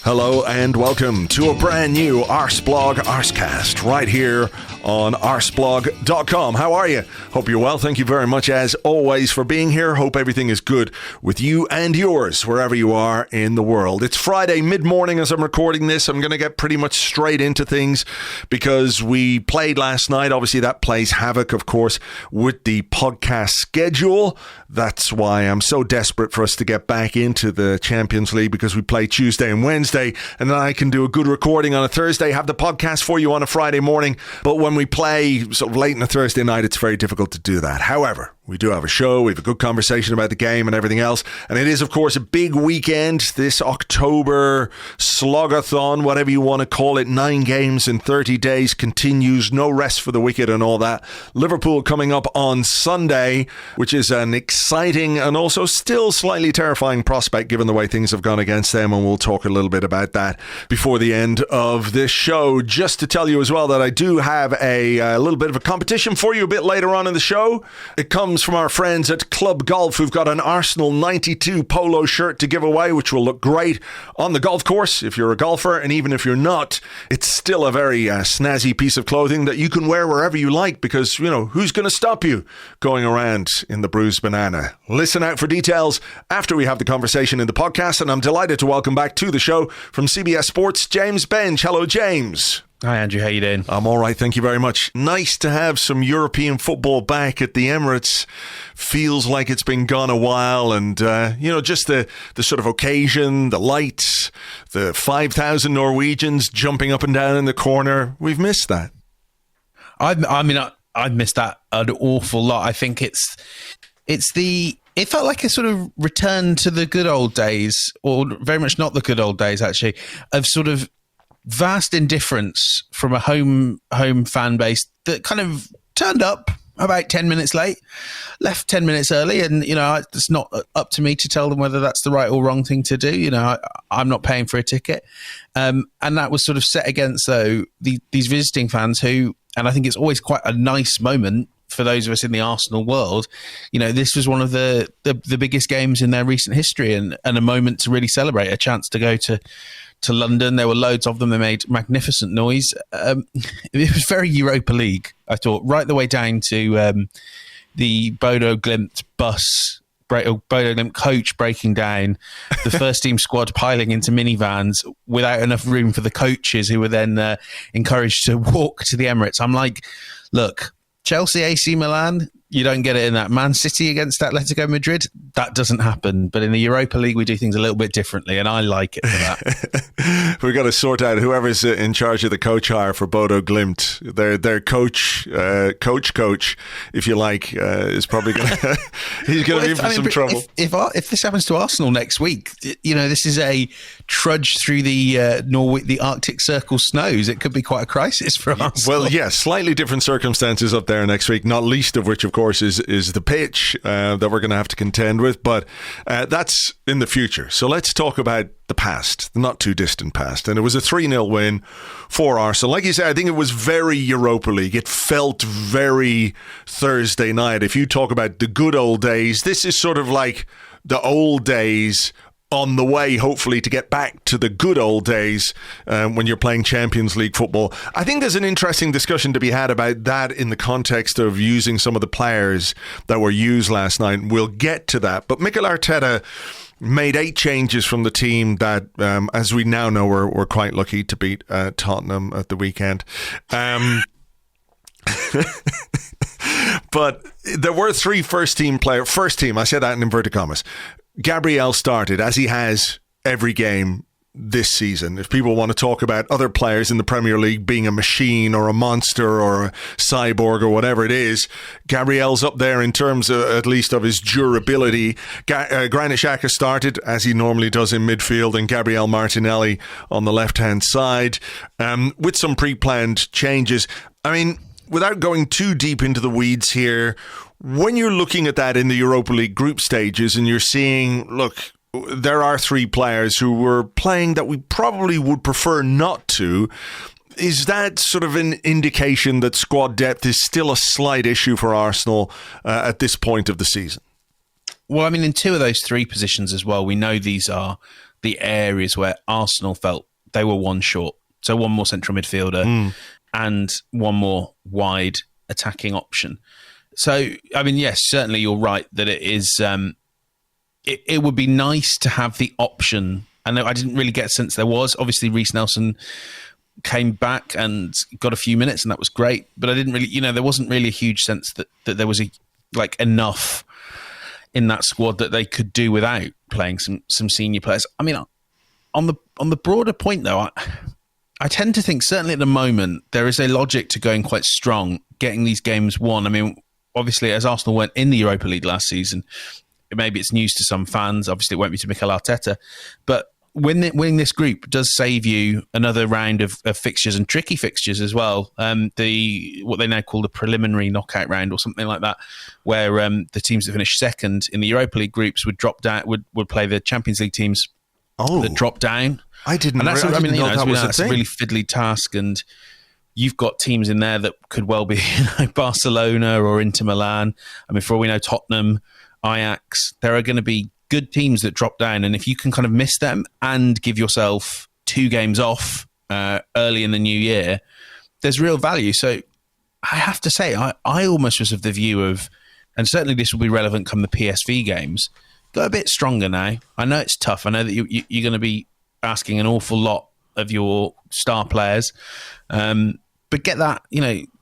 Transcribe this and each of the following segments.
Hello and welcome to a brand new Arseblog Arsecast right here on arseblog.com. How are you? Hope you're well. Thank you very much as always for being here. Hope everything is good with you and yours wherever you are in the world. It's Friday mid-morning as I'm recording this. I'm going to get pretty much straight into things because we played last night. Obviously that plays havoc, of course, with the podcast schedule. That's why I'm so desperate for us to get back into the Champions League, because we play Tuesday and Wednesday, and then I can do a good recording on a Thursday, have the podcast for you on a Friday morning. But when we play sort of late on a Thursday night, it's very difficult to do that. However, we do have a show, we have a good conversation about the game and everything else, and it is, of course, a big weekend, this October slogathon, whatever you want to call it. 9 games in 30 days continues, no rest for the wicked and all that. Liverpool coming up on Sunday, which is an exciting and also still slightly terrifying prospect given the way things have gone against them, and we'll talk a little bit about that before the end of this show. Just to tell you as well that I do have a little bit of a competition for you a bit later on in the show. It comes from our friends at Club Golf, who've got an Arsenal 92 polo shirt to give away, which will look great on the golf course if you're a golfer, and even if you're not, it's still a very snazzy piece of clothing that you can wear wherever you like, because, you know, who's going to stop you going around in the bruised banana? Listen out for details after we have the conversation in the podcast, and I'm delighted to welcome back to the show from CBS Sports, James Benge. Hello, James. Hi, Andrew. How you doing? I'm all right. Thank you very much. Nice to have some European football back at the Emirates. Feels like it's been gone a while. And, just the sort of occasion, the lights, the 5,000 Norwegians jumping up and down in the corner. We've missed that. I've missed that an awful lot. I think it felt like a sort of return to the good old days, or very much not the good old days, actually, of sort of vast indifference from a home fan base that kind of turned up about 10 minutes late, left 10 minutes early, and it's not up to me to tell them whether that's the right or wrong thing to do. I'm not paying for a ticket, and that was sort of set against these visiting fans who, and I think it's always quite a nice moment for those of us in the Arsenal world. This was one of the biggest games in their recent history, and a moment to really celebrate, a chance to go to London. There were loads of them. They made magnificent noise. It was very Europa League, I thought, right the way down to the Bodo Glimt bus, Bodo Glimt coach breaking down, the first team squad piling into minivans without enough room for the coaches, who were then encouraged to walk to the Emirates. I'm like, look, Chelsea, AC Milan, you don't get it in that. Man City against Atletico Madrid, that doesn't happen. But in the Europa League, we do things a little bit differently, and I like it for that. We've got to sort out whoever's in charge of the coach hire for Bodo Glimt. Their coach, if you like, is probably going to he's going to be in for some trouble. If this happens to Arsenal next week, this is a trudge through the Arctic Circle snows. It could be quite a crisis for Arsenal. Well, yeah, slightly different circumstances up there next week, not least of which, of course, is the pitch that we're going to have to contend with, but that's in the future. So let's talk about the past, the not too distant past. And it was a 3-0 win for Arsenal. Like you said, I think it was very Europa League. It felt very Thursday night. If you talk about the good old days, this is sort of like the old days on the way, hopefully, to get back to the good old days when you're playing Champions League football. I think there's an interesting discussion to be had about that in the context of using some of the players that were used last night. We'll get to that. But Mikel Arteta made 8 changes from the team that, as we now know, we're quite lucky to beat Tottenham at the weekend. But there were 3 first team, I said that in inverted commas. Gabriel started, as he has every game this season. If people want to talk about other players in the Premier League being a machine or a monster or a cyborg or whatever it is, Gabriel's up there in terms of, at least, of his durability. Granit Xhaka started, as he normally does, in midfield, and Gabriel Martinelli on the left-hand side, with some pre-planned changes. I mean, without going too deep into the weeds here, when you're looking at that in the Europa League group stages and you're seeing, look, there are 3 players who were playing that we probably would prefer not to, is that sort of an indication that squad depth is still a slight issue for Arsenal at this point of the season? Well, I mean, in 2 of those 3 positions as well, we know these are the areas where Arsenal felt they were one short. So one more central midfielder and one more wide attacking option. So, I mean, yes, certainly you're right that it is. It would be nice to have the option. And I didn't really get a sense there was. Obviously, Reece Nelson came back and got a few minutes, and that was great. But I didn't really, there wasn't really a huge sense that there was enough in that squad that they could do without playing some senior players. I mean, on the broader point though, I tend to think certainly at the moment there is a logic to going quite strong, getting these games won. I mean, obviously, as Arsenal went in the Europa League last season, maybe it's news to some fans. Obviously, it won't be to Mikel Arteta, but winning this group does save you another round of fixtures, and tricky fixtures as well. What they now call the preliminary knockout round or something like that, where the teams that finish second in the Europa League groups would drop down, would play the Champions League teams that drop down. I didn't. That's know that was a that's thing. a really fiddly task, and you've got teams in there that could well be Barcelona or Inter Milan. I mean, for all we know, Tottenham, Ajax. There are going to be good teams that drop down, and if you can kind of miss them and give yourself 2 games off early in the new year, there's real value. So I have to say, I almost was of the view of, and certainly this will be relevant come the PSV games, go a bit stronger now. I know it's tough. I know that you're going to be asking an awful lot of your star players, but get that,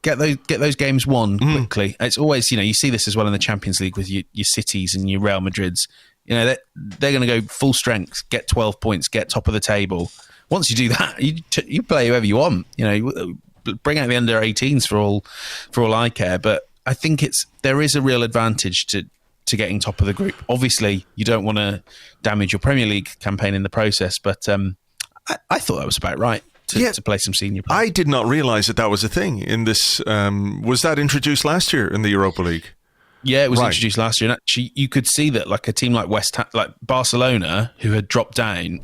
get those games won quickly. It's always, you see this as well in the Champions League with your Cities and your Real Madrids. They're going to go full strength, get 12 points, get top of the table. Once you do that, you play whoever you want. Bring out the under 18s for all I care. But I think there is a real advantage to getting top of the group. Obviously, you don't want to damage your Premier League campaign in the process, but I thought that was about right to play some senior players. I did not realise that was a thing in this. Was that introduced last year in the Europa League? Yeah, it was introduced last year. And actually, you could see that like a team like like Barcelona, who had dropped down,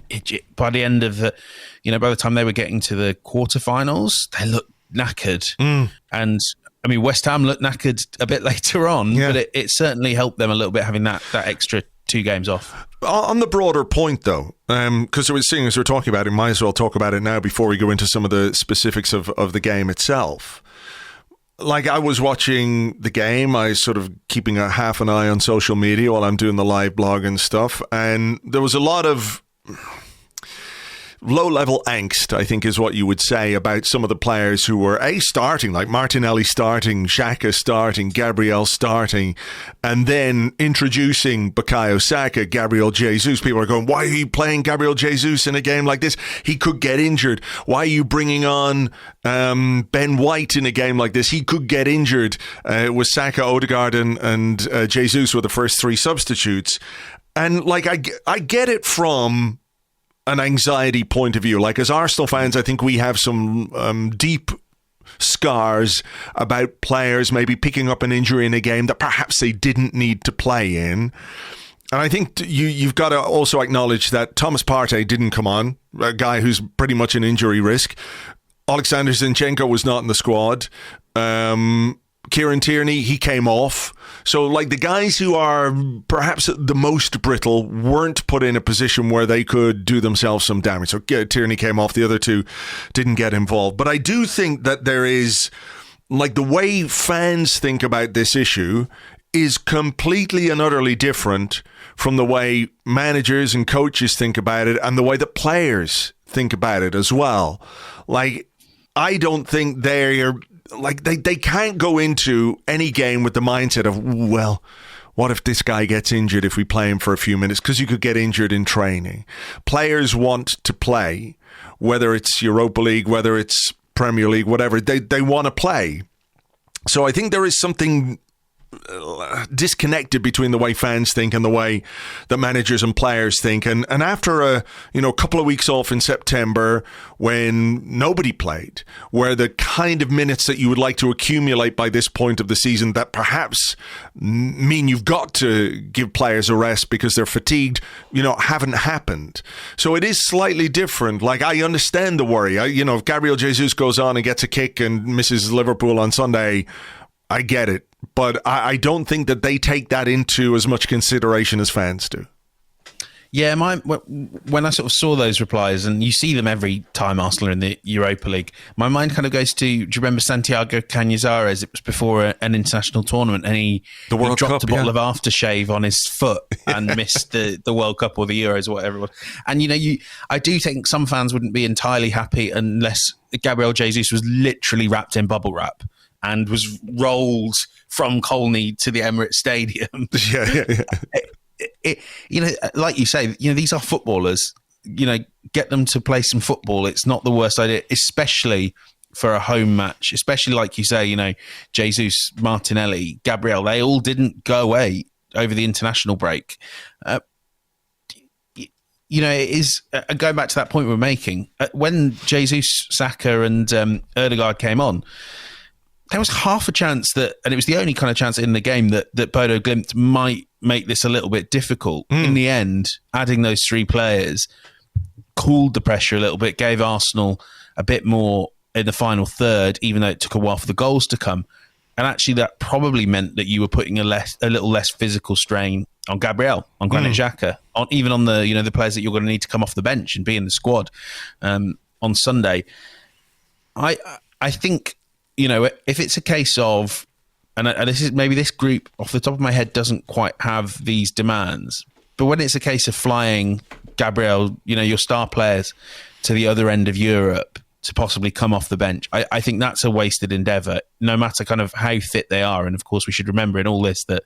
by the end of by the time they were getting to the quarterfinals, they looked knackered. And I mean, West Ham looked knackered a bit later on, but it certainly helped them a little bit having that extra 2 games off. On the broader point, though, because seeing as we're talking about it, might as well talk about it now before we go into some of the specifics of the game itself. Like, I was watching the game, I was sort of keeping a half an eye on social media while I'm doing the live blog and stuff, and there was a lot of low-level angst, I think is what you would say, about some of the players who were starting, like Martinelli starting, Xhaka starting, Gabriel starting, and then introducing Bukayo Saka, Gabriel Jesus. People are going, why are you playing Gabriel Jesus in a game like this? He could get injured. Why are you bringing on Ben White in a game like this? He could get injured. It was Saka, Odegaard and Jesus were the first 3 substitutes. And like, I get it from an anxiety point of view. Like, as Arsenal fans, I think we have some deep scars about players maybe picking up an injury in a game that perhaps they didn't need to play in. And I think you've got to also acknowledge that Thomas Partey didn't come on, a guy who's pretty much an injury risk. Alexander Zinchenko was not in the squad. Kieran Tierney, he came off. So, like, the guys who are perhaps the most brittle weren't put in a position where they could do themselves some damage. So, Tierney came off. The other 2 didn't get involved. But I do think that there is, like, the way fans think about this issue is completely and utterly different from the way managers and coaches think about it and the way that players think about it as well. Like, I don't think they're... Like, they can't go into any game with the mindset of, well, what if this guy gets injured if we play him for a few minutes? Because you could get injured in training. Players want to play, whether it's Europa League, whether it's Premier League, whatever. They want to play. So I think there is something disconnected between the way fans think and the way that managers and players think. And after a couple of weeks off in September when nobody played, where the kind of minutes that you would like to accumulate by this point of the season that perhaps mean you've got to give players a rest because they're fatigued, haven't happened. So it is slightly different. Like, I understand the worry. If Gabriel Jesus goes on and gets a kick and misses Liverpool on Sunday, I get it. But I don't think that they take that into as much consideration as fans do. Yeah, when I sort of saw those replies, and you see them every time Arsenal are in the Europa League, my mind kind of goes to, do you remember Santiago Canizares? It was before an international tournament, and he dropped Cup, a bottle of aftershave on his foot and missed the World Cup or the Euros or whatever it was. And, I do think some fans wouldn't be entirely happy unless Gabriel Jesus was literally wrapped in bubble wrap and was rolled from Colney to the Emirates Stadium. Yeah. Like you say, these are footballers. Get them to play some football. It's not the worst idea, especially for a home match. Especially like you say, Jesus, Martinelli, Gabriel. They all didn't go away over the international break. It is going back to that point we're making. When Jesus, Saka, and Ødegaard came on, there was half a chance and it was the only kind of chance in the game that Bodo Glimt might make this a little bit difficult. In the end, adding those three players cooled the pressure a little bit, gave Arsenal a bit more in the final third, even though it took a while for the goals to come. And actually, that probably meant that you were putting a little less physical strain on Gabriel, on Granit Xhaka, even on the players that you're going to need to come off the bench and be in the squad on Sunday. I think, if it's a case of, and this is maybe this group off the top of my head doesn't quite have these demands, but when it's a case of flying Gabriel, your star players to the other end of Europe to possibly come off the bench, I think that's a wasted endeavour, no matter kind of how fit they are. And of course, we should remember in all this that,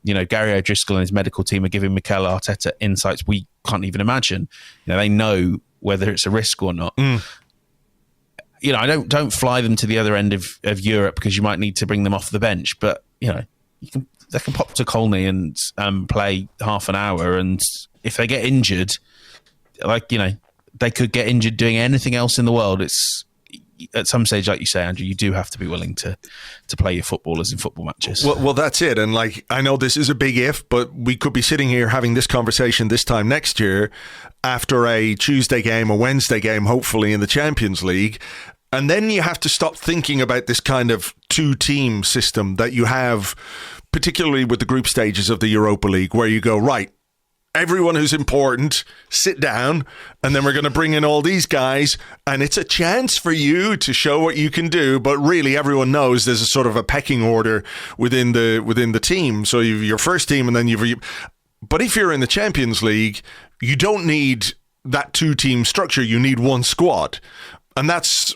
Gary O'Driscoll and his medical team are giving Mikel Arteta insights we can't even imagine. They know whether it's a risk or not. I don't fly them to the other end of Europe because you might need to bring them off the bench. But they can pop to Colney and play half an hour, and if they get injured, they could get injured doing anything else in the world. It's at some stage, like you say, Andrew, you do have to be willing to play your footballers in football matches. Well, that's it. And I know this is a big if, but we could be sitting here having this conversation this time next year after a Tuesday game, a Wednesday game, hopefully in the Champions League. And then you have to stop thinking about this kind of two-team system that you have, particularly with the group stages of the Europa League, where you go, right, everyone who's important, sit down, and then we're going to bring in all these guys, and it's a chance for you to show what you can do. But really, everyone knows there's a sort of a pecking order within the team. So you've your first team, and then but if you're in the Champions League, you don't need that two-team structure. You need one squad. And that's,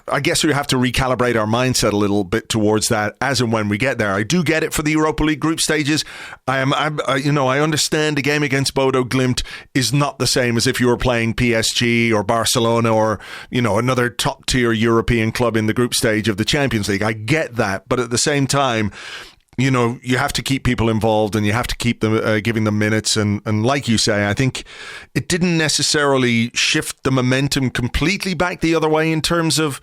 I guess we have to recalibrate our mindset a little bit towards that as and when we get there. I do get it for the Europa League group stages. I understand the game against Bodo Glimt is not the same as if you were playing PSG or Barcelona or, another top tier European club in the group stage of the Champions League. I get that. But at the same time, you have to keep people involved and you have to keep them giving them minutes. And like you say, I think it didn't necessarily shift the momentum completely back the other way in terms of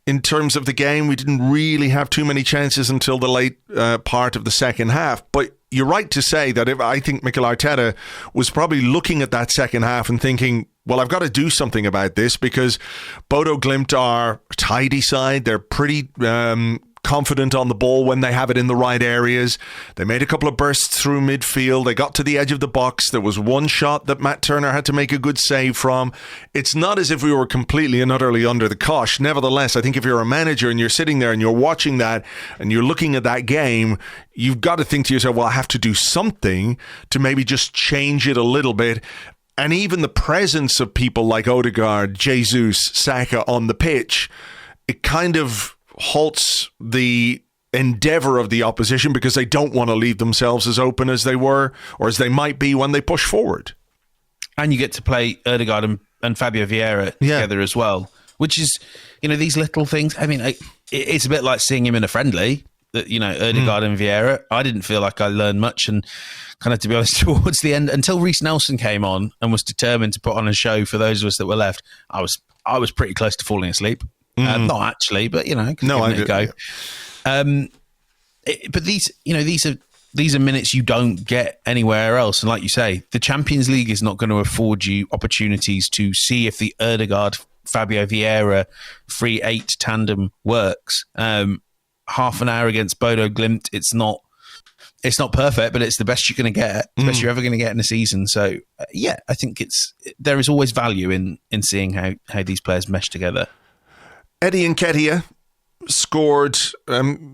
the game. We didn't really have too many chances until the late part of the second half. But you're right to say that I think Mikel Arteta was probably looking at that second half and thinking, well, I've got to do something about this because Bodo Glimt are a tidy side. They're pretty confident on the ball when they have it in the right areas. They made a couple of bursts through midfield. They got to the edge of the box. There was one shot that Matt Turner had to make a good save from. It's not as if we were completely and utterly under the cosh. Nevertheless, I think if you're a manager and you're sitting there and you're watching that and you're looking at that game, you've got to think to yourself, well, I have to do something to maybe just change it a little bit. And even the presence of people like Ødegaard, Jesus, Saka on the pitch, it kind of halts the endeavour of the opposition because they don't want to leave themselves as open as they were or as they might be when they push forward. And you get to play Ødegaard and Fabio Vieira together as well, which is, these little things. I mean, it's a bit like seeing him in a friendly, that Ødegaard and Vieira. I didn't feel like I learned much, and kind of, to be honest, towards the end, until Reece Nelson came on and was determined to put on a show for those of us that were left, I was pretty close to falling asleep. Not actually, but no, I did. Go. But these are minutes you don't get anywhere else, and like you say, the Champions League is not going to afford you opportunities to see if the Ødegaard Fabio Vieira free 8 tandem works. Half an hour against Bodo Glimt, it's not It's not perfect, but it's the best you're going to get, the best you're ever going to get in a season. So, I think there is always value in seeing how these players mesh together. Eddie Nketiah scored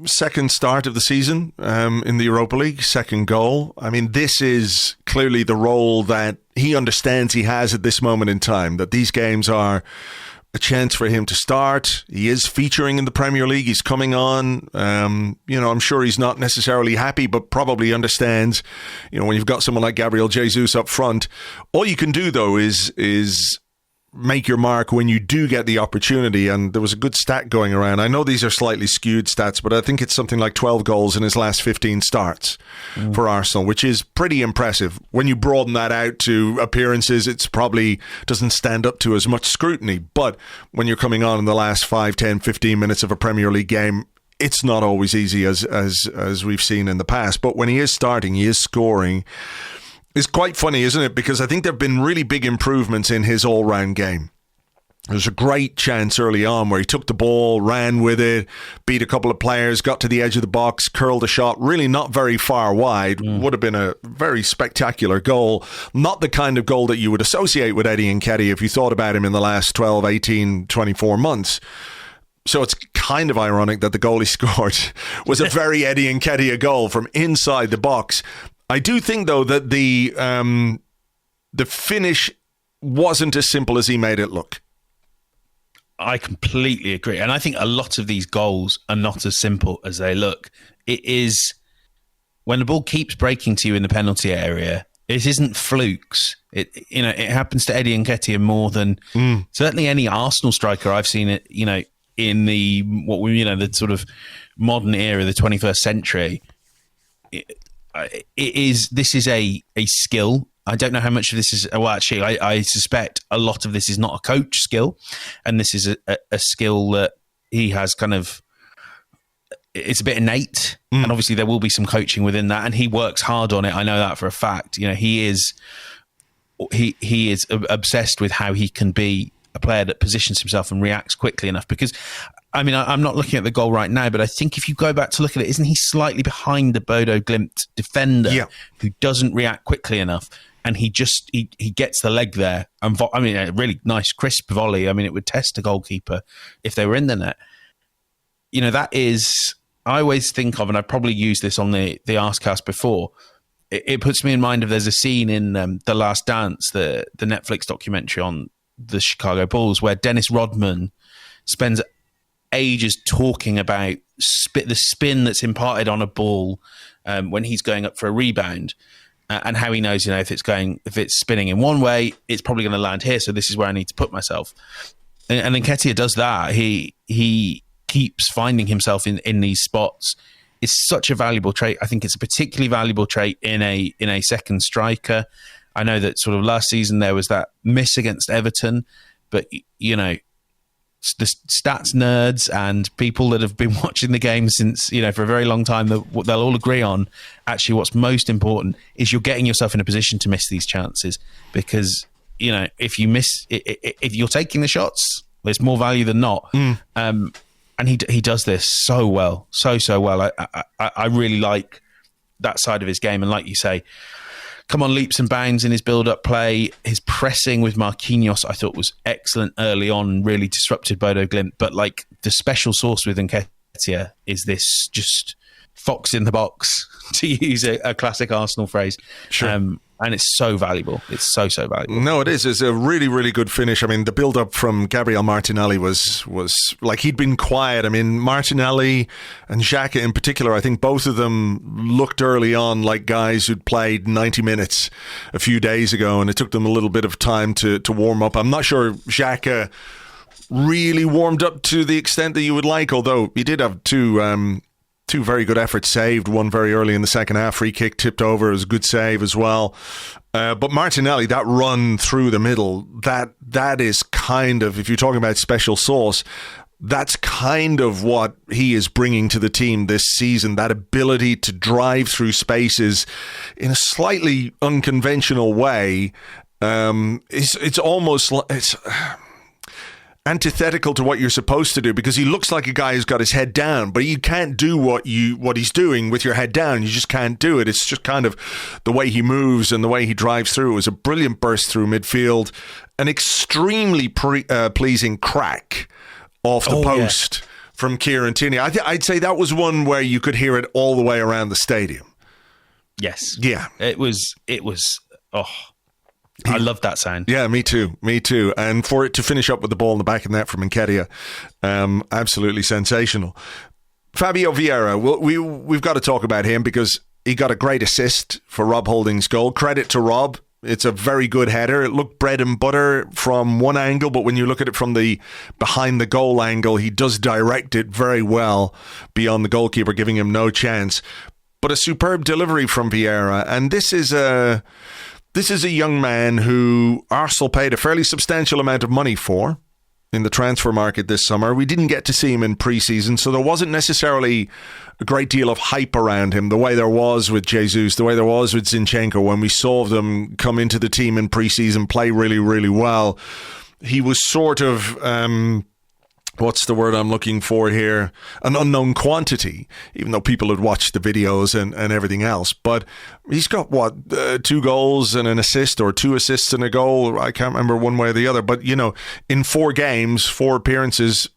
second start of the season in the Europa League, second goal. I mean, this is clearly the role that he understands he has at this moment in time, that these games are a chance for him to start. He is featuring in the Premier League. He's coming on. I'm sure he's not necessarily happy, but probably understands, when you've got someone like Gabriel Jesus up front, all you can do, though, is make your mark when you do get the opportunity. And there was a good stat going around. I know these are slightly skewed stats, but I think it's something like 12 goals in his last 15 starts for Arsenal, which is pretty impressive. When you broaden that out to appearances, it's probably doesn't stand up to as much scrutiny. But when you're coming on in the last 5, 10, 15 minutes of a Premier League game, it's not always easy as we've seen in the past. But when he is starting, he is scoring. It's quite funny, isn't it? Because I think there have been really big improvements in his all-round game. There's a great chance early on where he took the ball, ran with it, beat a couple of players, got to the edge of the box, curled a shot, really not very far wide. Would have been a very spectacular goal. Not the kind of goal that you would associate with Eddie Nketiah if you thought about him in the last 12, 18, 24 months. So it's kind of ironic that the goal he scored was a very Eddie Nketiah goal from inside the box. I do think, though, that the finish wasn't as simple as he made it look. I completely agree. And I think a lot of these goals are not as simple as they look. It is, when the ball keeps breaking to you in the penalty area, it isn't flukes. It happens to Eddie Nketiah more than certainly any Arsenal striker I've seen it, in the sort of modern era, the 21st century. This is a skill. I don't know how much of this is. Well, actually, I suspect a lot of this is not a coach skill, and this is a skill that he has kind of. It's a bit innate, and obviously there will be some coaching within that, and he works hard on it. I know that for a fact. He is obsessed with how he can be a player that positions himself and reacts quickly enough. Because, I mean, I'm not looking at the goal right now, but I think if you go back to look at it, isn't he slightly behind the Bodo Glimt defender who doesn't react quickly enough? And he gets the leg there. And a really nice, crisp volley. I mean, it would test a goalkeeper if they were in the net. That is, I always think of, and I probably used this on the Arsecast before, it puts me in mind of, there's a scene in The Last Dance, the Netflix documentary on the Chicago Bulls, where Dennis Rodman spends ages talking about the spin that's imparted on a ball when he's going up for a rebound, and how he knows, if it's spinning in one way, it's probably going to land here. So this is where I need to put myself. And Nketiah does that. He keeps finding himself in these spots. It's such a valuable trait. I think it's a particularly valuable trait in a second striker. I know that sort of last season there was that miss against Everton, but the stats nerds and people that have been watching the game since, for a very long time, they'll all agree on, actually what's most important is you're getting yourself in a position to miss these chances, because, if you miss, if you're taking the shots, there's more value than not. And he does this so well, so well. I really like that side of his game. And like you say, come on leaps and bounds in his build-up play. His pressing with Marquinhos, I thought, was excellent early on, really disrupted Bodo Glimt. But the special sauce with Nketiah is this just fox in the box, to use a classic Arsenal phrase. Sure. And it's so valuable. It's so valuable. No, it is. It's a really, really good finish. I mean, the build-up from Gabriel Martinelli was like, he'd been quiet. I mean, Martinelli and Xhaka in particular, I think both of them looked early on like guys who'd played 90 minutes a few days ago, and it took them a little bit of time to warm up. I'm not sure Xhaka really warmed up to the extent that you would like, although he did have two very good efforts saved, one very early in the second half, free kick tipped over, it was a good save as well. But Martinelli, that run through the middle, that is kind of, if you're talking about special sauce, that's kind of what he is bringing to the team this season, that ability to drive through spaces in a slightly unconventional way. It's almost like... antithetical to what you're supposed to do, because he looks like a guy who's got his head down, but you can't do what he's doing with your head down. You just can't do it. It's just kind of the way he moves and the way he drives through. It was a brilliant burst through midfield, an extremely pleasing crack off the post from Kieran Tierney. I'd say that was one where you could hear it all the way around the stadium. Yes. Yeah. It was. I love that sound. Yeah, me too. And for it to finish up with the ball in the back of the net from Nketiah, absolutely sensational. Fabio Vieira, we've got to talk about him because he got a great assist for Rob Holding's goal. Credit to Rob. It's a very good header. It looked bread and butter from one angle, but when you look at it from the behind the goal angle, he does direct it very well beyond the goalkeeper, giving him no chance. But a superb delivery from Vieira, and this is a young man who Arsenal paid a fairly substantial amount of money for in the transfer market this summer. We didn't get to see him in pre-season, so there wasn't necessarily a great deal of hype around him, the way there was with Jesus, the way there was with Zinchenko when we saw them come into the team in pre-season, play really, really well. He was sort of... what's the word I'm looking for here? An unknown quantity, even though people had watched the videos and everything else. But he's got, 2 goals and an assist, or 2 assists and a goal. I can't remember one way or the other. But, in 4 games, 4 appearances,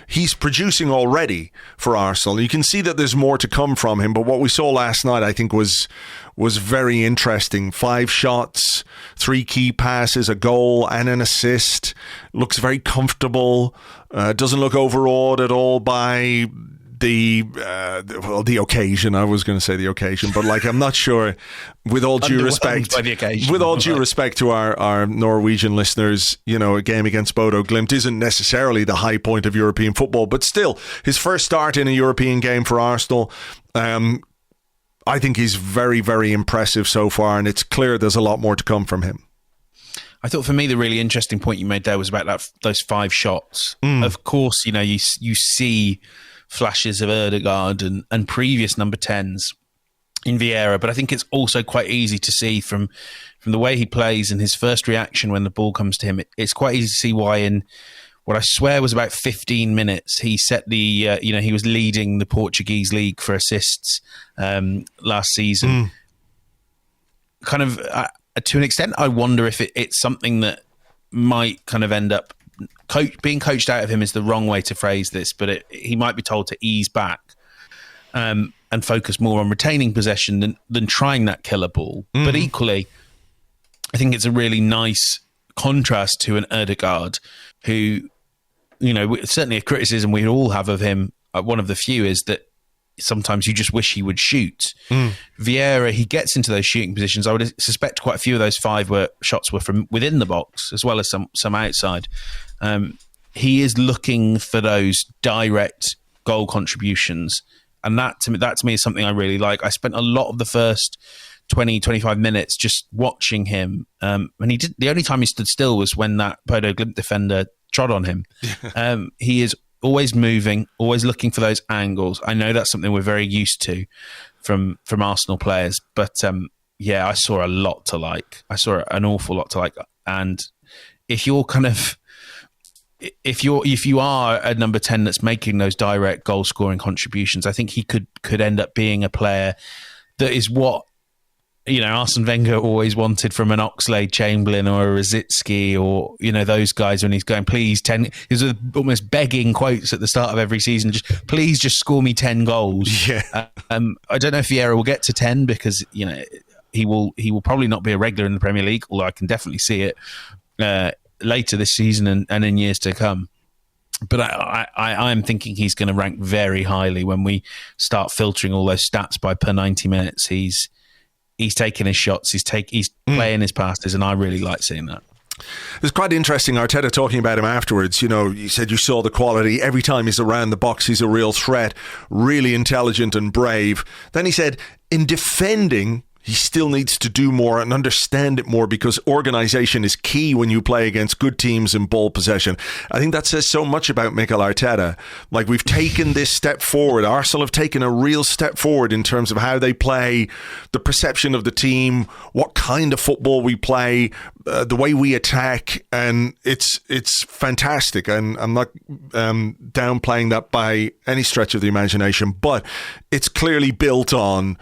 he's producing already for Arsenal. You can see that there's more to come from him. But what we saw last night, I think, was very interesting. 5 shots, 3 key passes, a goal and an assist. Looks very comfortable. Doesn't look overawed at all by the occasion. I was going to say the occasion, but I'm not sure. With all due respect, to our Norwegian listeners, a game against Bodo Glimt isn't necessarily the high point of European football, but still, his first start in a European game for Arsenal. I think he's very, very impressive so far, and it's clear there's a lot more to come from him. I thought for me the really interesting point you made there was about those 5 shots. Of course, you see flashes of Ødegaard and previous number 10s in Vieira, but I think it's also quite easy to see from the way he plays and his first reaction when the ball comes to him. It's quite easy to see why in what I swear was about 15 minutes, he set the, he was leading the Portuguese league for assists last season. Kind of... to an extent, I wonder if it's something that might kind of end up being coached out of him is the wrong way to phrase this, but he might be told to ease back and focus more on retaining possession than trying that killer ball. But equally, I think it's a really nice contrast to an Ødegaard who, certainly a criticism we all have of him, one of the few, is that sometimes you just wish he would shoot. Vieira, he gets into those shooting positions. I would suspect quite a few of those 5 shots were from within the box, as well as some outside. He is looking for those direct goal contributions. And that to me is something I really like. I spent a lot of the first 20, 25 minutes just watching him. And the only time he stood still was when that Bodo Glimt defender trod on him. He is always moving, always looking for those angles. I know that's something we're very used to from Arsenal players, but I saw a lot to like. I saw an awful lot to like. And if you are a number 10 that's making those direct goal scoring contributions, I think he could end up being a player that is what Arsene Wenger always wanted from an Oxlade-Chamberlain or a Rosicky or, those guys when he's going, please, 10... He was almost begging quotes at the start of every season, please just score me 10 goals. Yeah. I don't know if Vieira will get to 10 because, he will probably not be a regular in the Premier League, although I can definitely see it later this season and in years to come. But I'm thinking he's going to rank very highly when we start filtering all those stats by per 90 minutes. He's taking his shots, he's playing his passes, and I really like seeing that. It's quite interesting, Arteta talking about him afterwards. You said you saw the quality. Every time he's around the box, he's a real threat, really intelligent and brave. Then he said, in defending, he still needs to do more and understand it more, because organisation is key when you play against good teams in ball possession. I think that says so much about Mikel Arteta. Like, we've taken this step forward. Arsenal have taken a real step forward in terms of how they play, the perception of the team, what kind of football we play, the way we attack, and it's fantastic. And I'm not downplaying that by any stretch of the imagination, but it's clearly built on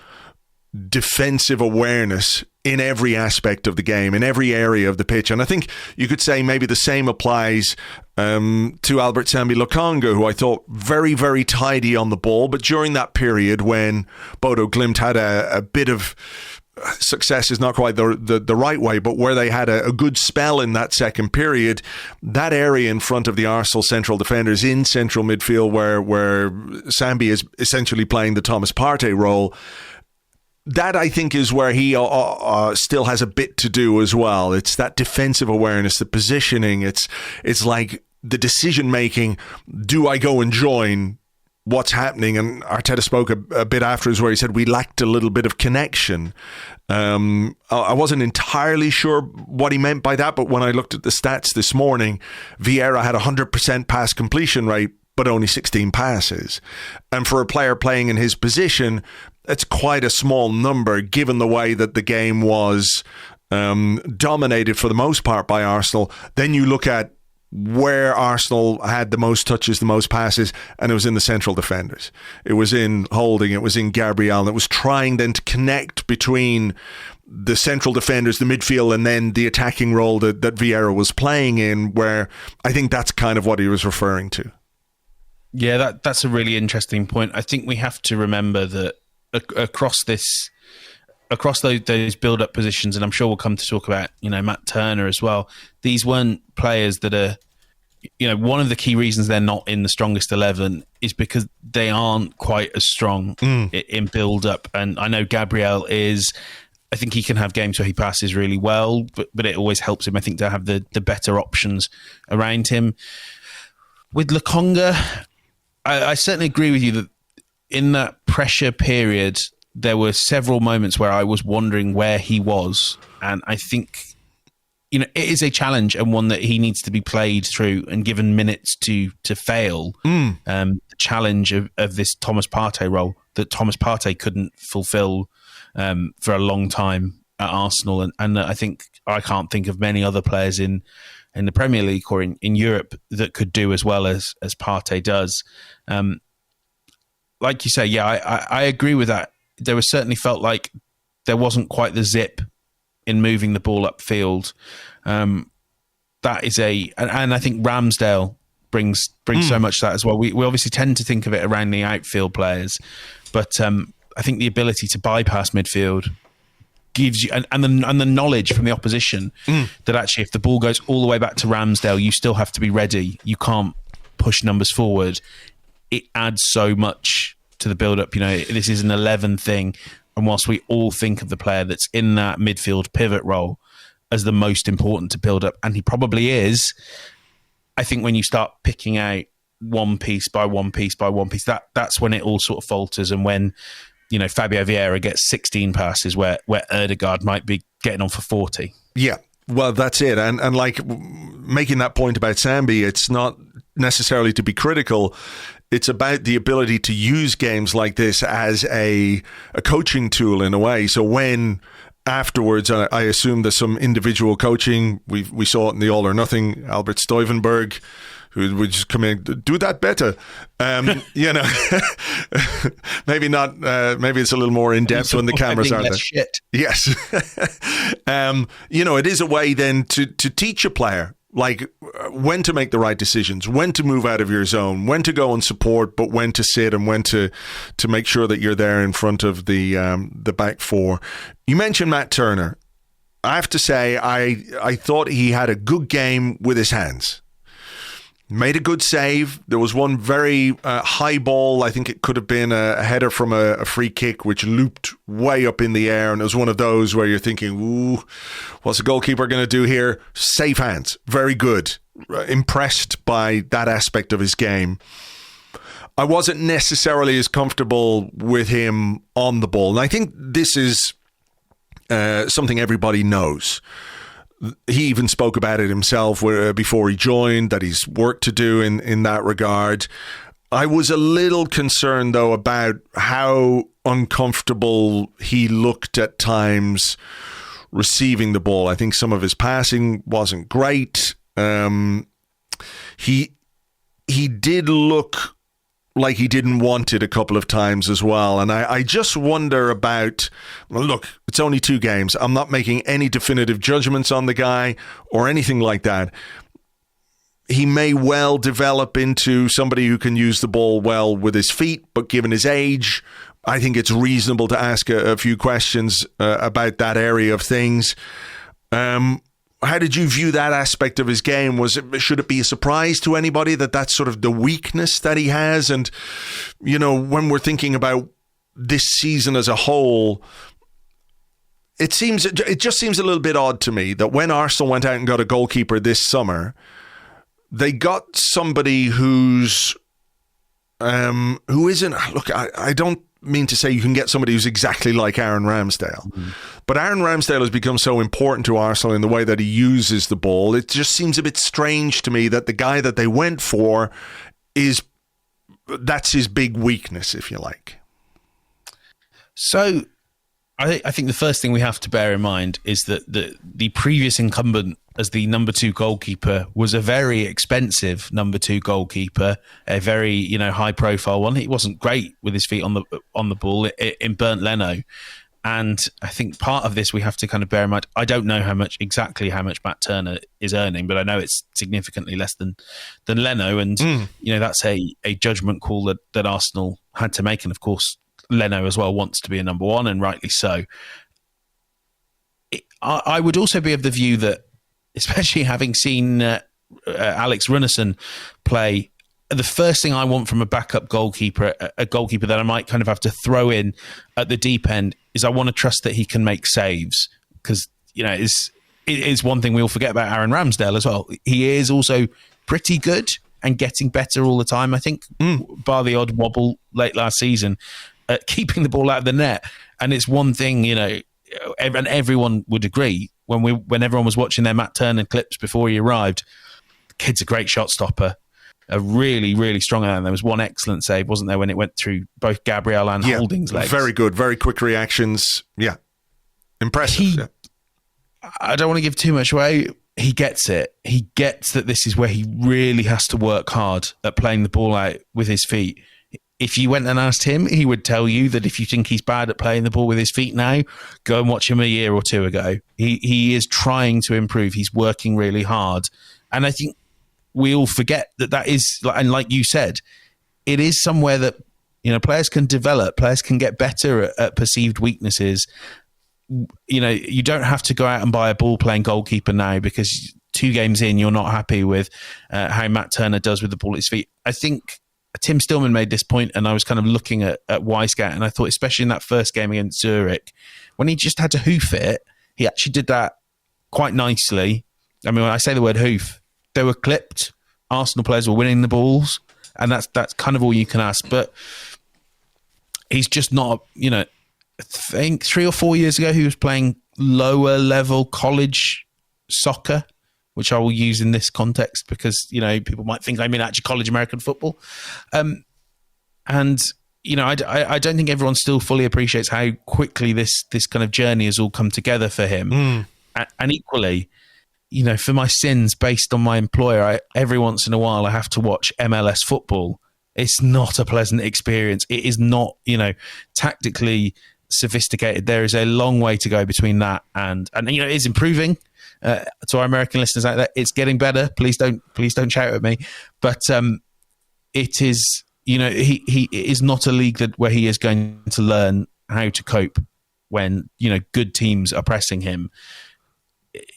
defensive awareness in every aspect of the game, in every area of the pitch. And I think you could say maybe the same applies to Albert Sambi Lokonga, who I thought very, very tidy on the ball. But during that period when Bodo Glimt had a bit of success, is not quite the right way, but where they had a good spell in that second period, that area in front of the Arsenal central defenders in central midfield where Sambi is essentially playing the Thomas Partey role, that I think is where he still has a bit to do as well. It's that defensive awareness, the positioning. It's like the decision making. Do I go and join what's happening? And Arteta spoke a bit afterwards where he said we lacked a little bit of connection. I wasn't entirely sure what he meant by that, but when I looked at the stats this morning, Vieira had 100% pass completion rate, but only 16 passes. And for a player playing in his position, it's quite a small number, given the way that the game was dominated for the most part by Arsenal. Then you look at where Arsenal had the most touches, the most passes, and it was in the central defenders. It was in Holding, it was in Gabriel, and it was trying then to connect between the central defenders, the midfield, and then the attacking role that Vieira was playing in, where I think that's kind of what he was referring to. Yeah, that's a really interesting point. I think we have to remember that across those build-up positions, and I'm sure we'll come to talk about, Matt Turner as well. These weren't players that are, one of the key reasons they're not in the strongest 11 is because they aren't quite as strong in build-up. And I know Gabriel is. I think he can have games where he passes really well, but it always helps him, I think, to have the better options around him. With Lokonga, I certainly agree with you that in that pressure period, there were several moments where I was wondering where he was. And I think, it is a challenge and one that he needs to be played through and given minutes to fail. The challenge of this Thomas Partey role that Thomas Partey couldn't fulfill for a long time at Arsenal. And I think I can't think of many other players in the Premier League or in Europe that could do as well as Partey does. Like you say, yeah, I agree with that. There was certainly felt like there wasn't quite the zip in moving the ball upfield. That is and I think Ramsdale brings so much to that as well. We obviously tend to think of it around the outfield players, but I think the ability to bypass midfield gives you and the knowledge from the opposition that actually if the ball goes all the way back to Ramsdale, you still have to be ready. You can't push numbers forward. It adds so much to the build-up. This is an 11 thing, and whilst we all think of the player that's in that midfield pivot role as the most important to build up, and he probably is, I think when you start picking out one piece by one piece by one piece, that's when it all sort of falters, and when Fabio Vieira gets 16 passes where Ødegaard might be getting on for 40. Yeah. Well, that's it. And like making that point about Sambi, it's not necessarily to be critical. It's about the ability to use games like this as a coaching tool in a way. So when afterwards, I assume there's some individual coaching. We saw it in the All or Nothing. Albert Stuyvenberg, who would just come in, do that better. Maybe not. Maybe it's a little more in depth when the cameras aren't there. Shit. Yes. It is a way then to teach a player, like when to make the right decisions, when to move out of your zone, when to go and support, but when to sit and when to make sure that you're there in front of the back four. You mentioned Matt Turner. I have to say, I thought he had a good game with his hands. Made a good save. There was one very high ball. I think it could have been a header from a free kick, which looped way up in the air. And it was one of those where you're thinking, ooh, what's the goalkeeper going to do here? Safe hands. Very good. Impressed by that aspect of his game. I wasn't necessarily as comfortable with him on the ball. And I think this is something everybody knows. He even spoke about it himself before he joined, that he's work to do in that regard. I was a little concerned, though, about how uncomfortable he looked at times receiving the ball. I think some of his passing wasn't great. He did look like he didn't want it a couple of times as well. And I just wonder about, well, look, it's only 2 games. I'm not making any definitive judgments on the guy or anything like that. He may well develop into somebody who can use the ball well with his feet, but given his age, I think it's reasonable to ask a few questions about that area of things. How did you view that aspect of his game? Should it be a surprise to anybody that that's sort of the weakness that he has? And, you know, when we're thinking about this season as a whole, it just seems a little bit odd to me that when Arsenal went out and got a goalkeeper this summer, they got somebody who isn't. Look, I don't mean to say you can get somebody who's exactly like Aaron Ramsdale, but Aaron Ramsdale has become so important to Arsenal in the way that he uses the ball. It just seems a bit strange to me that the guy that they went for that's his big weakness, if you like. So I think the first thing we have to bear in mind is that the previous incumbent as the number 2 goalkeeper was a very expensive number 2 goalkeeper, a very high profile one. He wasn't great with his feet on the ball in Bernd Leno, and I think part of this we have to kind of bear in mind. I don't know exactly how much Matt Turner is earning, but I know it's significantly less than Leno, and that's a judgment call that Arsenal had to make, and of course Leno as well wants to be a number 1, and rightly so. I would also be of the view that, especially having seen Alex Runnison play, the first thing I want from a backup goalkeeper, a goalkeeper that I might kind of have to throw in at the deep end, is I want to trust that he can make saves. Because, it is one thing we all forget about Aaron Ramsdale as well. He is also pretty good and getting better all the time, I think, bar the odd wobble late last season, at keeping the ball out of the net. And it's one thing, and everyone would agree, when everyone was watching their Matt Turner clips before he arrived, the kid's a great shot stopper, a really, really strong hand. There was one excellent save, wasn't there, when it went through both Gabriel and Holding's legs? Very good, very quick reactions. Yeah, impressive. I don't want to give too much away. He gets it. He gets that this is where he really has to work hard at playing the ball out with his feet. If you went and asked him, he would tell you that if you think he's bad at playing the ball with his feet now, go and watch him a year or 2 ago. He is trying to improve. He's working really hard. And I think we all forget that is, and like you said, it is somewhere that players can develop, players can get better at perceived weaknesses. You don't have to go out and buy a ball-playing goalkeeper now because 2 games in, you're not happy with how Matt Turner does with the ball at his feet. I think Tim Stillman made this point, and I was kind of looking at Wisecat, and I thought, especially in that first game against Zurich, when he just had to hoof it, he actually did that quite nicely. I mean, when I say the word hoof, they were clipped. Arsenal players were winning the balls, and that's kind of all you can ask. But he's just not, I think 3 or 4 years ago, he was playing lower level college soccer, which I will use in this context because, people might think I mean actually college American football. I don't think everyone still fully appreciates how quickly this kind of journey has all come together for him. And equally, for my sins based on my employer, every once in a while I have to watch MLS football. It's not a pleasant experience. It is not, tactically sophisticated. There is a long way to go between that and it is improving. To our American listeners out there, it's getting better. Please don't shout at me. But it is, he is not a league where he is going to learn how to cope when good teams are pressing him.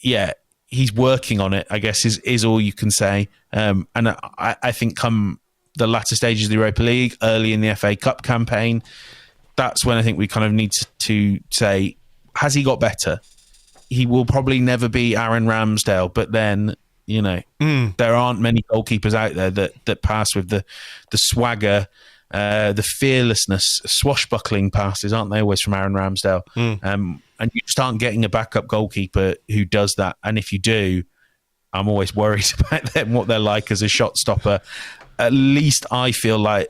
Yeah, he's working on it, I guess, is all you can say. And I think come the latter stages of the Europa League, early in the FA Cup campaign, that's when I think we kind of need to say, has he got better? He will probably never be Aaron Ramsdale, but then, there aren't many goalkeepers out there that pass with the swagger, the fearlessness, swashbuckling passes, aren't they always from Aaron Ramsdale? and you just aren't getting a backup goalkeeper who does that. And if you do, I'm always worried about them, what they're like as a shot stopper. At least I feel like,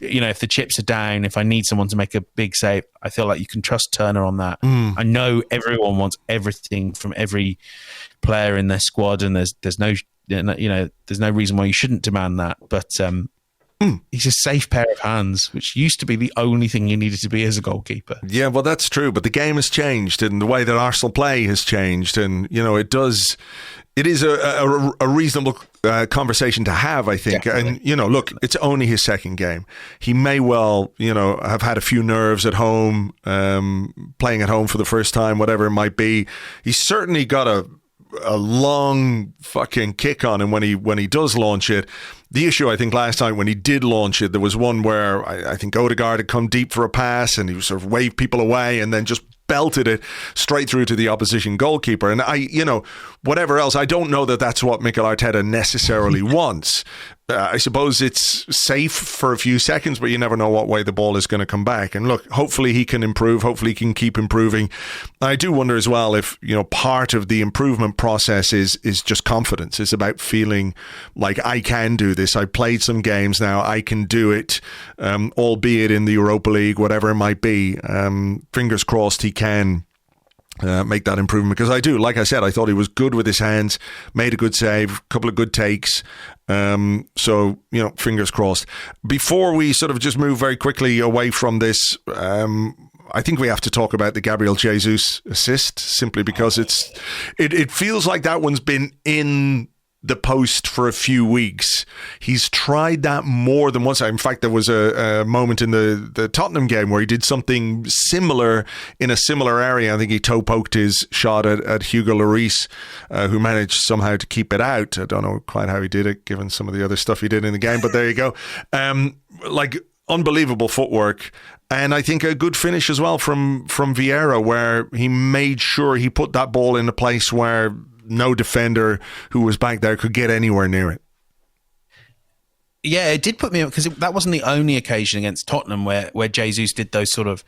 if the chips are down, if I need someone to make a big save, I feel like you can trust Turner on that. I know everyone wants everything from every player in their squad, and there's no reason why you shouldn't demand that. But he's a safe pair of hands, which used to be the only thing you needed to be as a goalkeeper. Yeah, well, that's true. But the game has changed, and the way that Arsenal play has changed, and it is a reasonable conversation to have, I think. Definitely. And, look, it's only his second game. He may well, have had a few nerves at home, playing at home for the first time, whatever it might be. He's certainly got a long fucking kick on him when he does launch it. The issue, I think, last time when he did launch it, there was one where I think Odegaard had come deep for a pass and he sort of waved people away and then just belted it straight through to the opposition goalkeeper. And whatever else, I don't know that that's what Mikel Arteta necessarily wants. I suppose it's safe for a few seconds, but you never know what way the ball is going to come back. And look, hopefully he can improve. Hopefully he can keep improving. I do wonder as well if, part of the improvement process is just confidence. It's about feeling like I can do this. I played some games now. I can do it, albeit in the Europa League, whatever it might be. Fingers crossed he can make that improvement, because I do, like I said, I thought he was good with his hands, made a good save, a couple of good takes. So, fingers crossed. Before we sort of just move very quickly away from this, I think we have to talk about the Gabriel Jesus assist, simply because it feels like that one's been in the post for a few weeks. He's tried that more than once. In fact, there was a moment in the Tottenham game where he did something similar in a similar area. I think he toe poked his shot at Hugo Lloris, who managed somehow to keep it out. I don't know quite how he did it, given some of the other stuff he did in the game, but there you go. Unbelievable footwork. And I think a good finish as well from Vieira, where he made sure he put that ball in a place where no defender who was back there could get anywhere near it. Yeah, it did put me up, because that wasn't the only occasion against Tottenham where Jesus did those sort of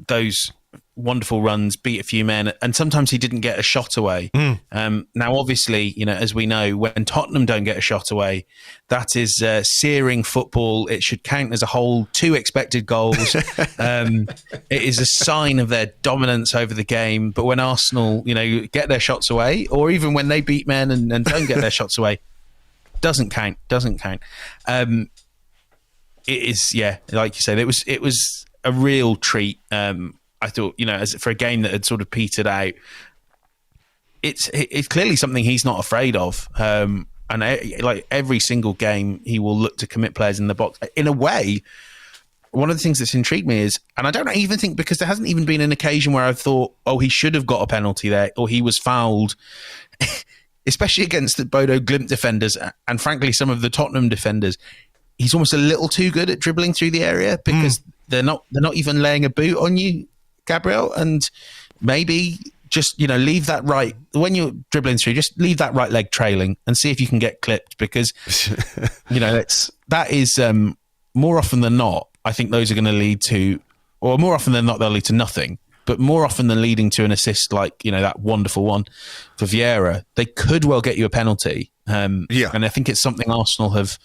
those wonderful runs, beat a few men, and sometimes he didn't get a shot away. Now, obviously, as we know, when Tottenham don't get a shot away, that is searing football. It should count as a whole 2 expected goals. It is a sign of their dominance over the game. But when Arsenal, get their shots away, or even when they beat men and don't get their shots away, doesn't count. It is, like you said, it was a real treat. I thought, as for a game that had sort of petered out, it's clearly something he's not afraid of. And like every single game, he will look to commit players in the box. In a way, one of the things that's intrigued me is, and I don't even think, because there hasn't even been an occasion where I've thought, he should have got a penalty there, or he was fouled, especially against the Bodo Glimt defenders, and frankly, some of the Tottenham defenders. He's almost a little too good at dribbling through the area, because they're not even laying a boot on you, Gabriel, and maybe just leave that right, when you're dribbling through, just leave that right leg trailing and see if you can get clipped, because that is more often than not, I think those are going to lead to, or more often than not they'll lead to nothing, but more often than leading to an assist like that wonderful one for Vieira, they could well get you a penalty. And I think it's something Arsenal have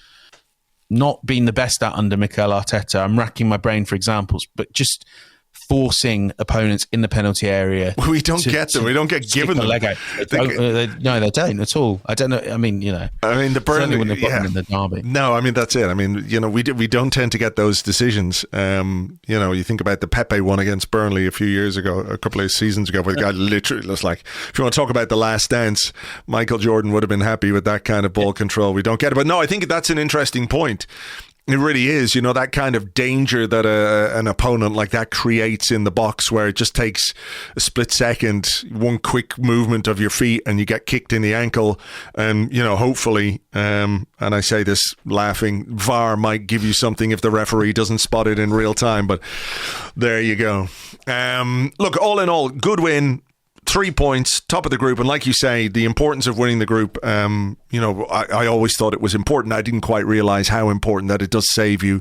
not been the best at under Mikel Arteta. I'm racking my brain for examples, but just forcing opponents in the penalty area. We don't get them. We don't get given them. No, they don't at all. I don't know. I mean, the Burnley wouldn't have gotten in the derby. No, that's it. We don't tend to get those decisions. You think about the Pepe one against Burnley a few years ago, a couple of seasons ago, where the guy literally was like, if you want to talk about the last dance, Michael Jordan would have been happy with that kind of ball control. We don't get it. But no, I think that's an interesting point. It really is, that kind of danger that an opponent like that creates in the box, where it just takes a split second, one quick movement of your feet, and you get kicked in the ankle. And, hopefully, and I say this laughing, VAR might give you something if the referee doesn't spot it in real time. But there you go. Look, all in all, good win. 3 points, top of the group, and like you say, the importance of winning the group. I always thought it was important. I didn't quite realise how important that it does save you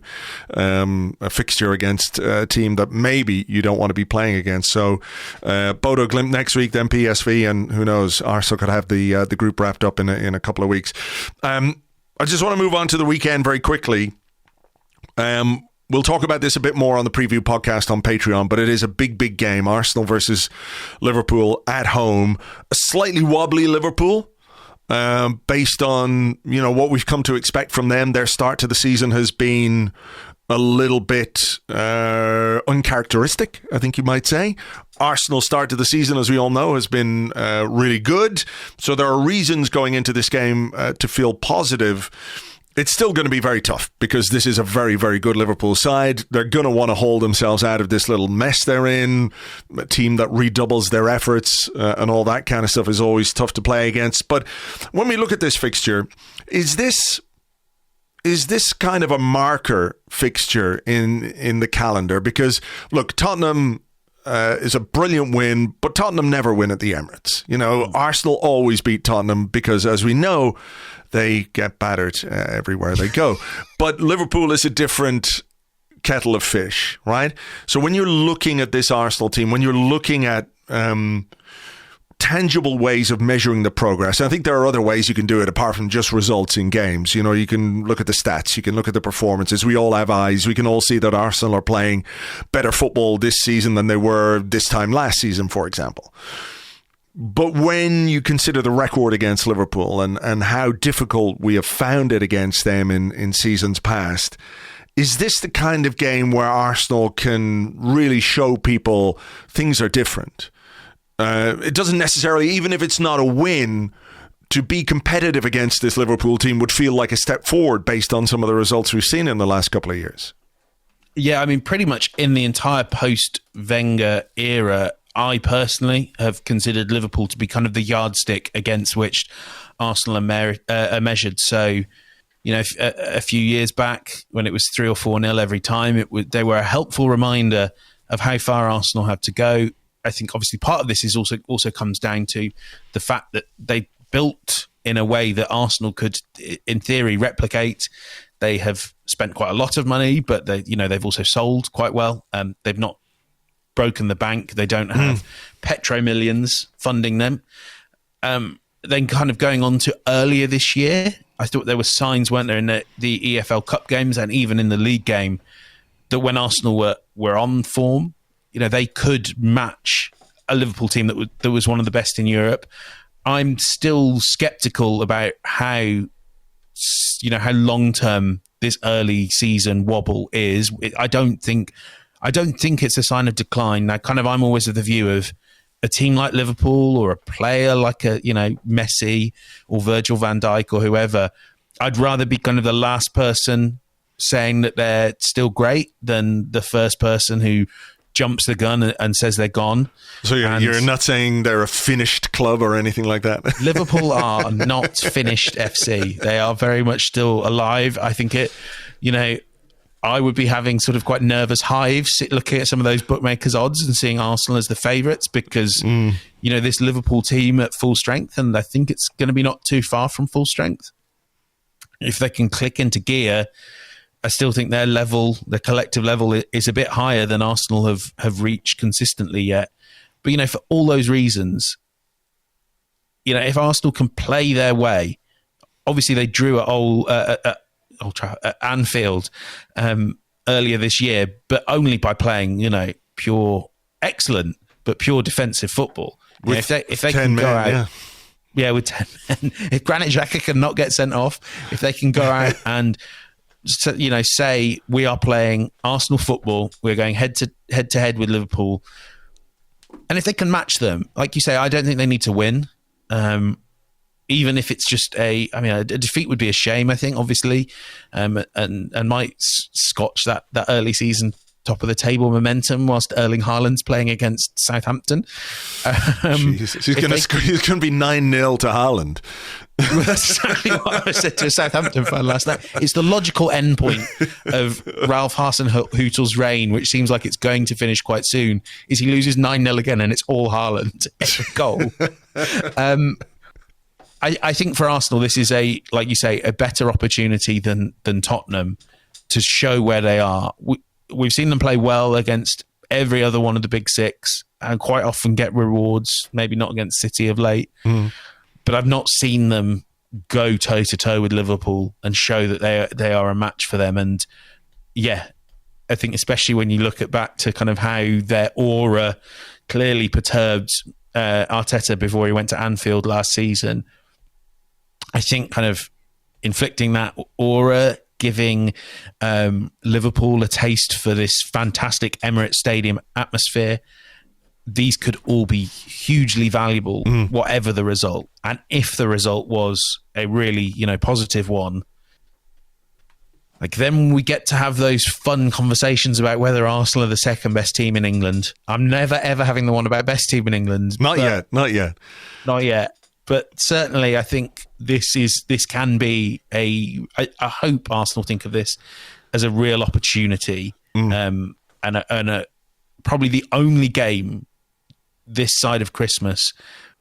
a fixture against a team that maybe you don't want to be playing against. So Bodo Glimt next week, then PSV, and who knows, Arsenal could have the group wrapped up in a couple of weeks. I just want to move on to the weekend very quickly. We'll talk about this a bit more on the preview podcast on Patreon, but it is a big, big game. Arsenal versus Liverpool at home. A slightly wobbly Liverpool, based on what we've come to expect from them. Their start to the season has been a little bit uncharacteristic, I think you might say. Arsenal's start to the season, as we all know, has been really good. So there are reasons going into this game to feel positive. It's still going to be very tough because this is a very, very good Liverpool side. They're going to want to hold themselves out of this little mess they're in. A team that redoubles their efforts and all that kind of stuff is always tough to play against. But when we look at this fixture, is this kind of a marker fixture in the calendar? Because, look, Tottenham is a brilliant win, but Tottenham never win at the Emirates. Arsenal always beat Tottenham because, as we know, they get battered everywhere they go. But Liverpool is a different kettle of fish, right? So when you're looking at this Arsenal team, when you're looking at tangible ways of measuring the progress, I think there are other ways you can do it apart from just results in games. You can look at the stats, you can look at the performances. We all have eyes. We can all see that Arsenal are playing better football this season than they were this time last season, for example. But when you consider the record against Liverpool and how difficult we have found it against them in seasons past, is this the kind of game where Arsenal can really show people things are different? It doesn't necessarily, even if it's not a win, to be competitive against this Liverpool team would feel like a step forward based on some of the results we've seen in the last couple of years. Yeah, I mean, pretty much in the entire post-Wenger era, I personally have considered Liverpool to be kind of the yardstick against which Arsenal are measured. So, a few years back when it was 3 or 4-0 every time, they were a helpful reminder of how far Arsenal have to go. I think obviously part of this is also comes down to the fact that they built in a way that Arsenal could, in theory, replicate. They have spent quite a lot of money, but they've also sold quite well. They've not broken the bank. They don't have petro millions funding them. Then kind of going on to earlier this year, I thought there were signs, weren't there, in the EFL Cup games and even in the league game, that when Arsenal were on form, they could match a Liverpool team that was one of the best in Europe. I'm still sceptical about how long-term this early season wobble is. I don't think it's a sign of decline. Now, I'm always of the view of a team like Liverpool or a player like Messi or Virgil van Dijk or whoever. I'd rather be kind of the last person saying that they're still great than the first person who jumps the gun and says they're gone. So you're not saying they're a finished club or anything like that? Liverpool are not finished FC. They are very much still alive. I think I would be having sort of quite nervous hives looking at some of those bookmakers' odds and seeing Arsenal as the favourites because, this Liverpool team at full strength, and I think it's going to be not too far from full strength. If they can click into gear, I still think their collective level is a bit higher than Arsenal have reached consistently yet. But, for all those reasons, if Arsenal can play their way, obviously they drew at Anfield earlier this year, but only by playing, pure defensive football. If they can go out, with 10 men, if Granit Xhaka cannot get sent off, if they can go out and say we are playing Arsenal football, we're going head to head with Liverpool, and if they can match them, like you say, I don't think they need to win. Even if it's just a defeat would be a shame, I think, obviously, and might scotch that early season top of the table momentum whilst Erling Haaland's playing against Southampton. He's going to be 9-0 to Haaland. That's exactly what I said to a Southampton fan last night. It's the logical endpoint of Ralph Hasenhüttl's reign, which seems like it's going to finish quite soon, is he loses 9-0 again and it's all Haaland every goal. I think for Arsenal, this is like you say, a better opportunity than Tottenham to show where they are. We've seen them play well against every other one of the big six and quite often get rewards, maybe not against City of late. But I've not seen them go toe-to-toe with Liverpool and show that they are a match for them. And yeah, I think especially when you look back to kind of how their aura clearly perturbed Arteta before he went to Anfield last season, I think kind of inflicting that aura, giving Liverpool a taste for this fantastic Emirates Stadium atmosphere, these could all be hugely valuable, whatever the result. And if the result was a really, positive one, like then we get to have those fun conversations about whether Arsenal are the second best team in England. I'm never, ever having the one about best team in England. Not yet. But certainly I think this can be I hope Arsenal think of this as a real opportunity and probably the only game this side of Christmas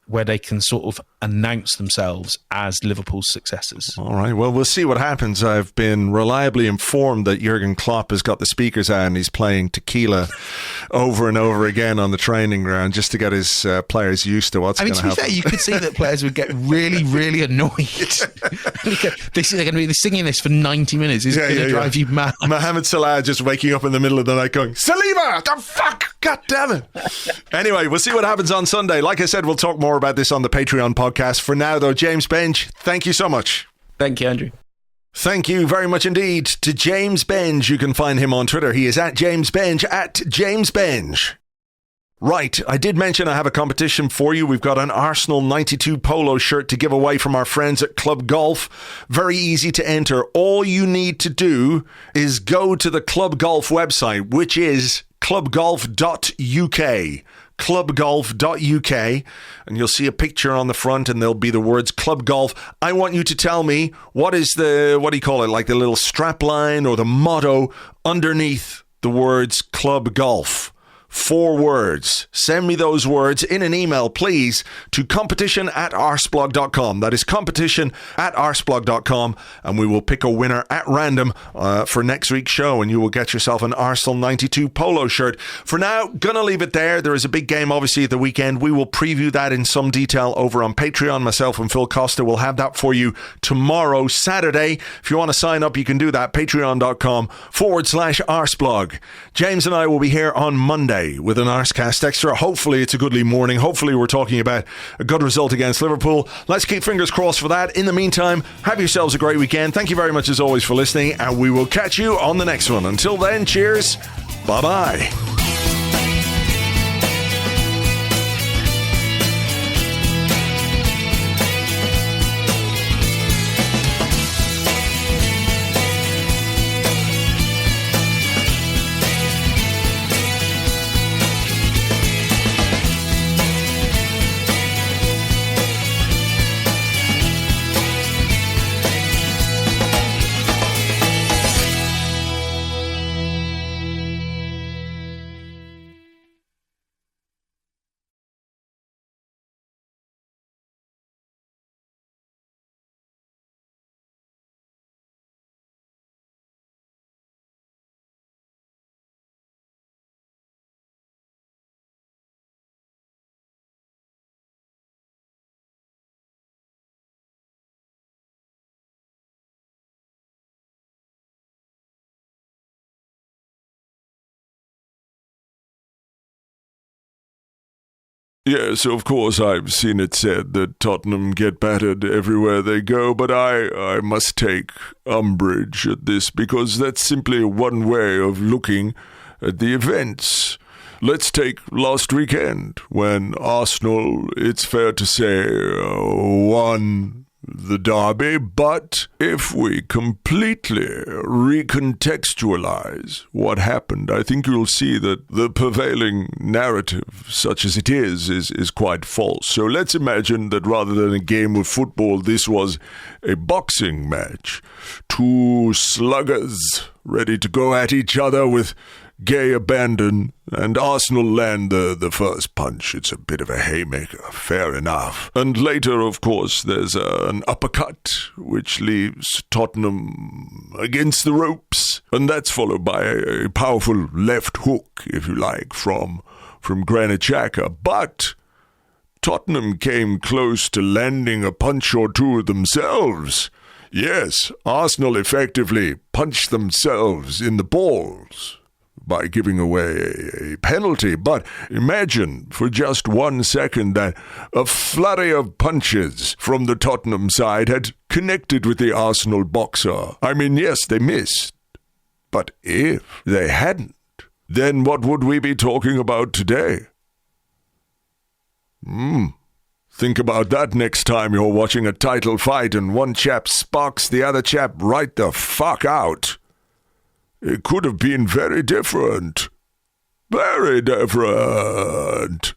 where they can sort of announce themselves as Liverpool's successors. All right, well, we'll see what happens. I've been reliably informed that Jurgen Klopp has got the speakers on and he's playing Tequila over and over again on the training ground just to get his players used to what's going to happen. To be fair, you could see that players would get really, really annoyed. They're going to be singing this for 90 minutes. It's going to drive you mad. Mohamed Salah just waking up in the middle of the night going, Saliba, the fuck, god damn it. Anyway, we'll see what happens on Sunday. Like I said, we'll talk more about this on the Patreon podcast. For now, though, James Benge, thank you so much. Thank you, Andrew. Thank you very much indeed to James Benge. You can find him on Twitter. He is at James Benge, at James Benge. Right, I did mention I have a competition for you. We've got an Arsenal 92 polo shirt to give away from our friends at Club Golf. Very easy to enter. All you need to do is go to the Club Golf website, which is clubgolf.uk. clubgolf.uk, and you'll see a picture on the front and there'll be the words Club Golf. I want you to tell me what is what do you call it, like the little strap line or the motto underneath the words Club Golf. 4 words. Send me those words in an email, please, to competition@arseblog.com. That is competition@arseblog.com, and we will pick a winner at random for next week's show, and you will get yourself an Arsenal 92 polo shirt. For now, gonna leave it there. There is a big game, obviously, at the weekend. We will preview that in some detail over on Patreon. Myself and Phil Costa will have that for you tomorrow, Saturday. If you want to sign up, you can do that. Patreon.com/Arseblog. James and I will be here on Monday with an Arsecast Extra. Hopefully it's a goodly morning. Hopefully we're talking about a good result against Liverpool. Let's keep fingers crossed for that. In the meantime, have yourselves a great weekend. Thank you very much as always for listening, and we will catch you on the next one. Until then, cheers. Bye-bye. Yes, of course, I've seen it said that Tottenham get battered everywhere they go, but I must take umbrage at this because that's simply one way of looking at the events. Let's take last weekend when Arsenal, it's fair to say, won the derby, but if we completely recontextualize what happened, I think you'll see that the prevailing narrative, such as it is quite false. So let's imagine that rather than a game of football, this was a boxing match. Two sluggers ready to go at each other with gay abandon, and Arsenal land the first punch. It's a bit of a haymaker, fair enough. And later, of course, there's an uppercut, which leaves Tottenham against the ropes, and that's followed by a powerful left hook, if you like, from Granit Xhaka. But Tottenham came close to landing a punch or two themselves. Yes, Arsenal effectively punched themselves in the balls by giving away a penalty. But imagine for just 1 second that a flurry of punches from the Tottenham side had connected with the Arsenal boxer. I mean, yes, they missed. But if they hadn't, then what would we be talking about today? Think about that next time you're watching a title fight and one chap sparks the other chap right the fuck out. It could have been very different. Very different.